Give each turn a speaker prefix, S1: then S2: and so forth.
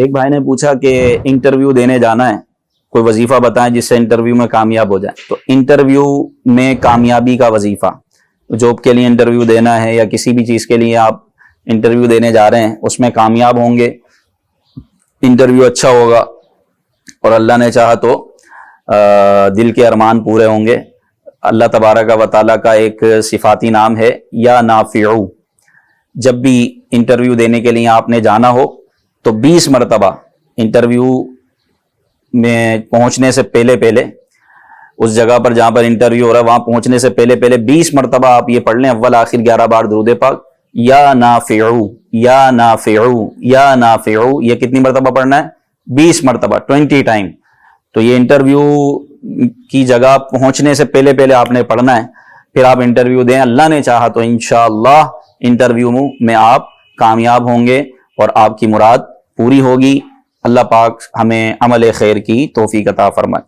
S1: ایک بھائی نے پوچھا کہ انٹرویو دینے جانا ہے، کوئی وظیفہ بتائیں جس سے انٹرویو میں کامیاب ہو جائیں۔ تو انٹرویو میں کامیابی کا وظیفہ، جاب کے لیے انٹرویو دینا ہے یا کسی بھی چیز کے لیے آپ انٹرویو دینے جا رہے ہیں، اس میں کامیاب ہوں گے، انٹرویو اچھا ہوگا اور اللہ نے چاہا تو دل کے ارمان پورے ہوں گے۔ اللہ تبارک و تعالیٰ کا ایک صفاتی نام ہے یا نافعو۔ جب بھی انٹرویو دینے کے لیے آپ نے جانا ہو تو 20 مرتبہ انٹرویو میں پہنچنے سے پہلے اس جگہ پر جہاں پر انٹرویو ہو رہا ہے وہاں پہنچنے سے پہلے 20 مرتبہ آپ یہ پڑھ لیں، اول آخر 11 بار درود پاک، یا نافعو یا نافعو یا نافعو۔ یہ کتنی مرتبہ پڑھنا ہے؟ 20 مرتبہ، 20 ٹائم۔ تو یہ انٹرویو کی جگہ پہنچنے سے پہلے آپ نے پڑھنا ہے، پھر آپ انٹرویو دیں۔ اللہ نے چاہا تو انشاءاللہ انٹرویو میں آپ کامیاب ہوں گے اور آپ کی مراد پوری ہوگی۔ اللہ پاک ہمیں عمل خیر کی توفیق عطا فرمائے۔